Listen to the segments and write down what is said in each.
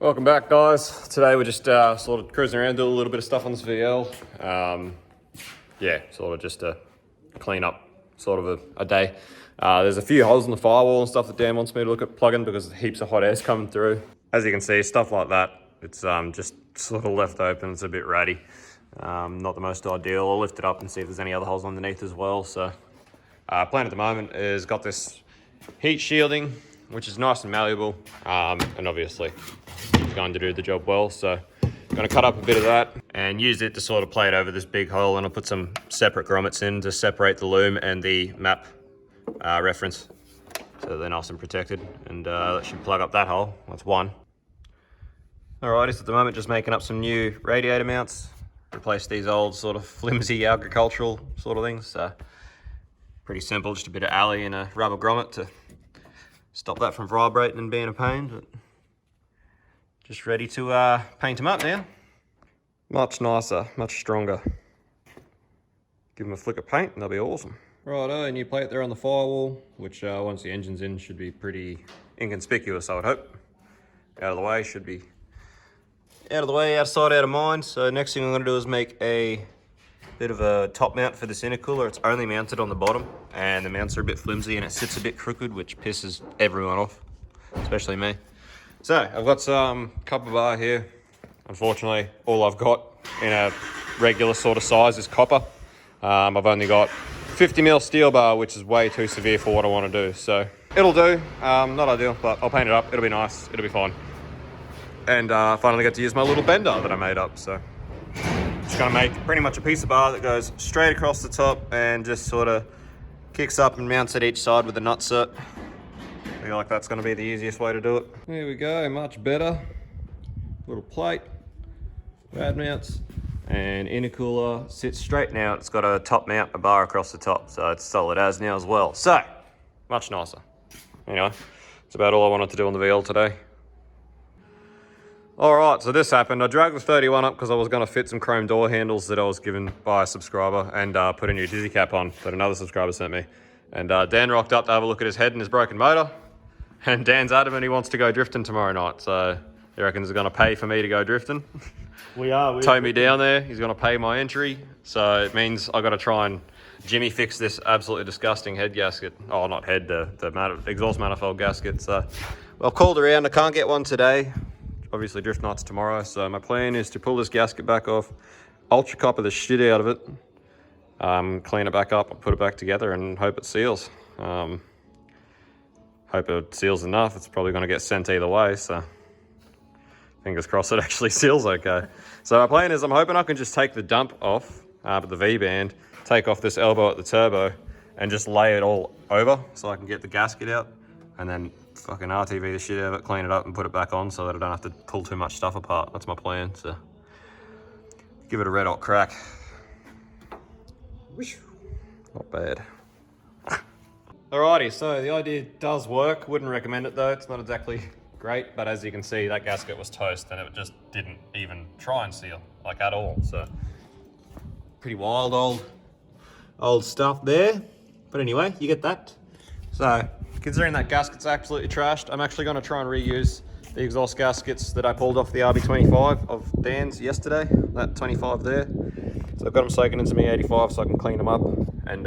Welcome back, guys. Today we're just sort of cruising around, doing a little bit of stuff on this VL. Yeah, sort of just a clean up sort of a day. There's a few holes in the firewall and stuff that Dan wants me to look at plugging because heaps of hot air's coming through. As you can see, stuff like that, it's just sort of left open. It's a bit ratty. Not the most ideal. I'll lift it up and see if there's any other holes underneath as well. So plan at the moment is got this heat shielding, which is nice and malleable, and obviously it's going to do the job well. So I'm going to cut up a bit of that and use it to sort of play it over this big hole, and I'll put some separate grommets in to separate the loom and the map reference, so they're nice and protected, and that should plug up that hole. That's one. Alrighty, so at the moment just making up some new radiator mounts, replace these old sort of flimsy agricultural sort of things. So pretty simple, just a bit of alley and a rubber grommet to stop that from vibrating and being a pain, but just ready to paint them up now. Much nicer, much stronger. Give them a flick of paint and they'll be awesome. Righto, new plate there on the firewall, which once the engine's in should be pretty inconspicuous, I would hope. Out of the way, should be out of the way, outside, out of mind. So next thing I'm gonna do is make a bit of a top mount for this intercooler. It's only mounted on the bottom and the mounts are a bit flimsy and it sits a bit crooked, which pisses everyone off, especially me. So I've got some copper bar here. Unfortunately, all I've got in a regular sort of size is copper. I've only got 50mm steel bar, which is way too severe for what I want to do. So it'll do, not ideal, but I'll paint it up. It'll be nice, it'll be fine. And finally get to use my little bender that I made up. So just gonna make pretty much a piece of bar that goes straight across the top and just sort of kicks up and mounts at each side with a nutset. I feel like that's gonna be the easiest way to do it. There we go, much better. Little plate, rad mounts, and intercooler sits straight now. It's got a top mount, a bar across the top, so it's solid as now as well. So, much nicer. Anyway, that's about all I wanted to do on the VL today. Alright, so this happened. I dragged the 31 up because I was going to fit some chrome door handles that I was given by a subscriber and put a new dizzy cap on that another subscriber sent me. And Dan rocked up to have a look at his head and his broken motor. And Dan's adamant he wants to go drifting tomorrow night, so he reckons he's going to pay for me to go drifting. We are. Tow me down there. He's going to pay my entry, so it means I got to try and Jimmy fix this absolutely disgusting head gasket. Oh, not head, the exhaust manifold gasket. So, well, I've called around. I can't get one today. Obviously drift night's tomorrow, so my plan is to pull this gasket back off, ultra copper the shit out of it, clean it back up and put it back together and hope it seals. Hope it seals enough. It's probably going to get sent either way, so fingers crossed it actually seals okay. So my plan is I'm hoping I can just take the dump off, the V-band, take off this elbow at the turbo and just lay it all over so I can get the gasket out and then fucking RTV the shit out of it, clean it up and put it back on so that I don't have to pull too much stuff apart. That's my plan, so give it a red hot crack. Not bad. Alrighty, so the idea does work. Wouldn't recommend it though, it's not exactly great, but as you can see that gasket was toast and it just didn't even try and seal, like at all. So pretty wild old stuff there. But anyway, you get that. So considering that gasket's absolutely trashed, I'm actually going to try and reuse the exhaust gaskets that I pulled off the RB25 of Dan's yesterday, that 25 there. So I've got them soaking into me 85 so I can clean them up, and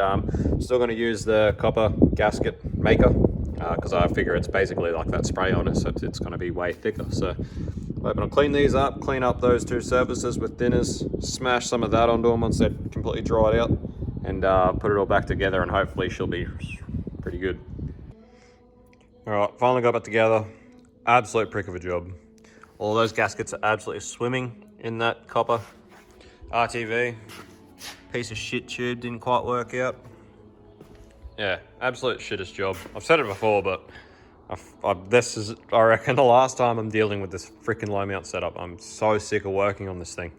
still going to use the copper gasket maker because I figure it's basically like that spray on it, so it's going to be way thicker. So I'm hoping I'll clean these up, clean up those two surfaces with thinners, smash some of that onto them once they're completely dried out, and put it all back together, and hopefully she'll be pretty good. Alright, finally got it together. Absolute prick of a job. All those gaskets are absolutely swimming in that copper RTV. Piece of shit tube didn't quite work out. Yeah, absolute shittest job. I've said it before, but this is, I reckon, the last time I'm dealing with this freaking low mount setup. I'm so sick of working on this thing.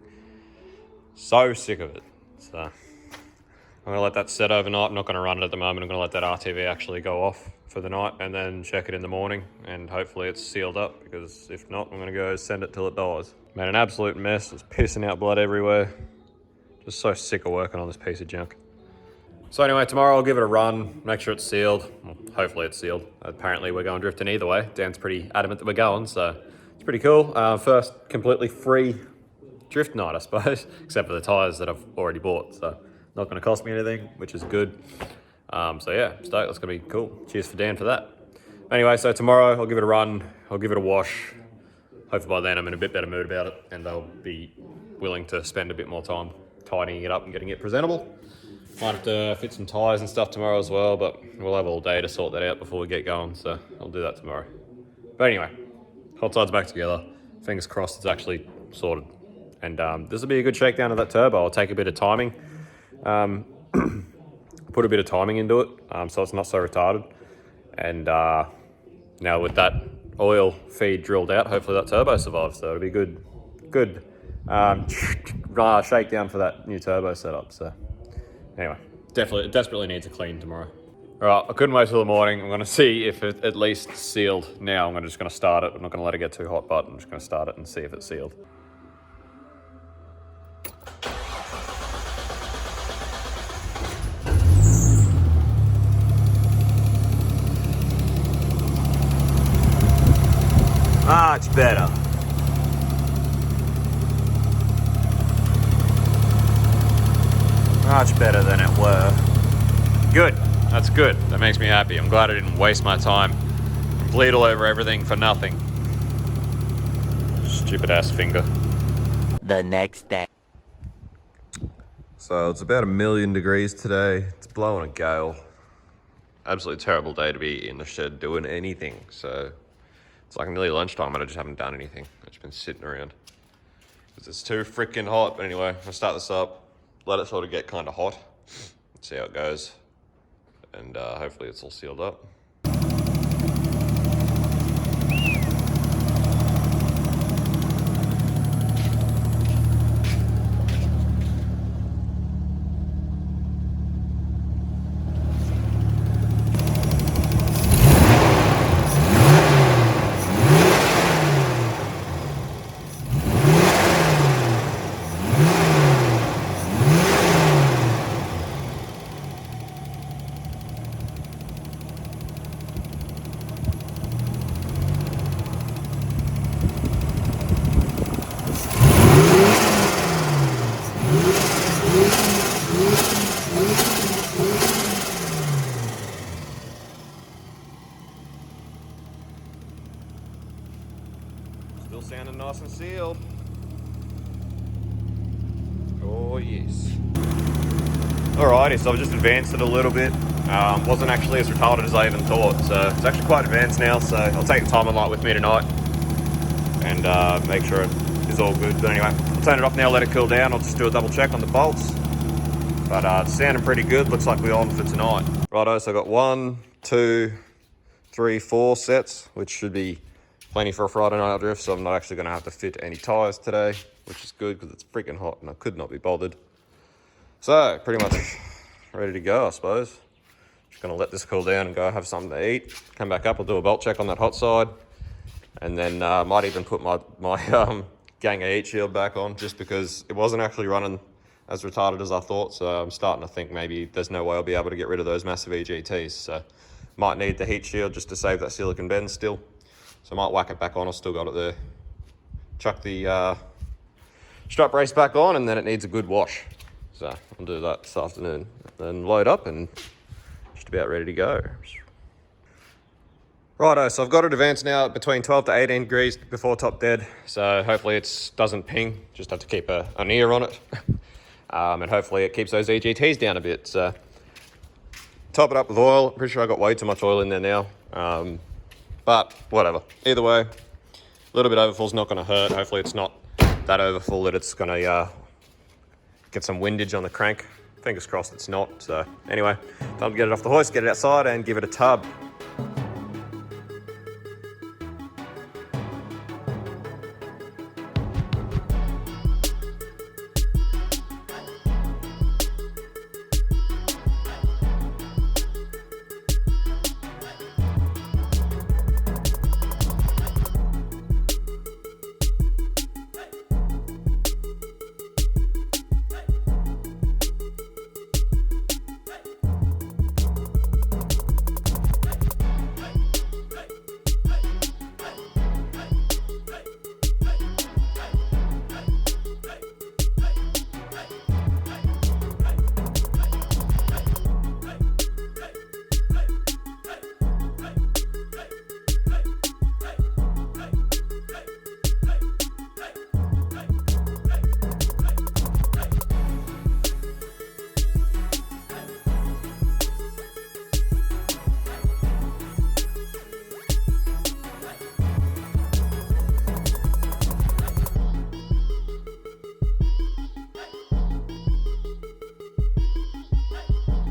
So sick of it. So I'm gonna let that set overnight. I'm not gonna run it at the moment. I'm gonna let that RTV actually go off for the night and then check it in the morning, and hopefully it's sealed up, because if not, I'm gonna go send it till it dies. Made an absolute mess. It's pissing out blood everywhere. Just so sick of working on this piece of junk. So anyway, tomorrow I'll give it a run, make sure it's sealed. Well, hopefully it's sealed. Apparently we're going drifting either way. Dan's pretty adamant that we're going, so it's pretty cool. First completely free drift night, I suppose, except for the tyres that I've already bought. So not going to cost me anything, which is good. So yeah, stoked. That's going to be cool. Cheers for Dan for that. Anyway, so tomorrow I'll give it a run. I'll give it a wash. Hopefully by then I'm in a bit better mood about it and I'll be willing to spend a bit more time tidying it up and getting it presentable. Might have to fit some tyres and stuff tomorrow as well, but we'll have all day to sort that out before we get going, so I'll do that tomorrow. But anyway, hot side's back together. Fingers crossed it's actually sorted. And this will be a good shakedown of that turbo. I'll take a bit of timing, put a bit of timing into it, so it's not so retarded. And now with that oil feed drilled out, hopefully that turbo survives. So it'll be good shakedown for that new turbo setup. So anyway, desperately needs a clean tomorrow. All right, I couldn't wait till the morning. I'm going to see if it at least sealed. Now I'm just going to start it. I'm not going to let it get too hot, but I'm just going to start it and see if it's sealed. Much better. Much better than it were. Good. That's good. That makes me happy. I'm glad I didn't waste my time and bleed all over everything for nothing. Stupid ass finger. The next day. So it's about 1,000,000 degrees today. It's blowing a gale. Absolutely terrible day to be in the shed doing anything. So it's like nearly lunchtime and I just haven't done anything. I've just been sitting around because it's too freaking hot. But anyway, I'll start this up, let it sort of get kind of hot, see how it goes, and hopefully it's all sealed up. Still sounding nice and sealed. Oh yes. Alrighty, so I've just advanced it a little bit. Wasn't actually as retarded as I even thought, so it's actually quite advanced now, so I'll take the timer light with me tonight and make sure it is all good. But anyway, I'll turn it off now, let it cool down. I'll just do a double check on the bolts. But it's sounding pretty good. Looks like we're on for tonight. Righto, so I've got 1, 2, 3, 4 sets, which should be plenty for a Friday night drift, so I'm not actually going to have to fit any tyres today, which is good because it's freaking hot and I could not be bothered. So, pretty much ready to go, I suppose. Just going to let this cool down and go have something to eat. Come back up, I'll do a bolt check on that hot side. And then might even put my Ganger heat shield back on, just because it wasn't actually running as retarded as I thought. So I'm starting to think maybe there's no way I'll be able to get rid of those massive EGTs. So might need the heat shield just to save that silicon bend still. So I might whack it back on. I've still got it there. Chuck the strap brace back on, and then it needs a good wash. So I'll do that this afternoon. Then load up and just about ready to go. Righto, so I've got it advanced now between 12 to 18 degrees before top dead. So hopefully it doesn't ping. Just have to keep an ear on it. And hopefully it keeps those EGTs down a bit. So top it up with oil. Pretty sure I got way too much oil in there now. But whatever. Either way, a little bit overfull is not going to hurt. Hopefully it's not that overfull that it's going to get some windage on the crank. Fingers crossed it's not. So anyway, time to get it off the hoist, get it outside and give it a tub.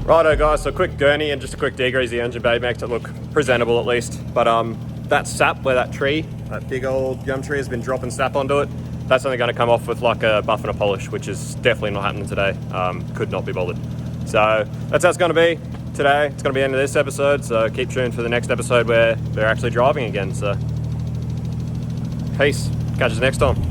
Righto guys, so a quick gurney and just a quick degrease the engine bay, makes it look presentable at least. But that sap where that tree, that big old gum tree has been dropping sap onto it, that's only going to come off with like a buff and a polish, which is definitely not happening today. Could not be bothered. So that's how it's going to be today. It's going to be the end of this episode, so keep tuned for the next episode where they're actually driving again. So peace, catch us next time.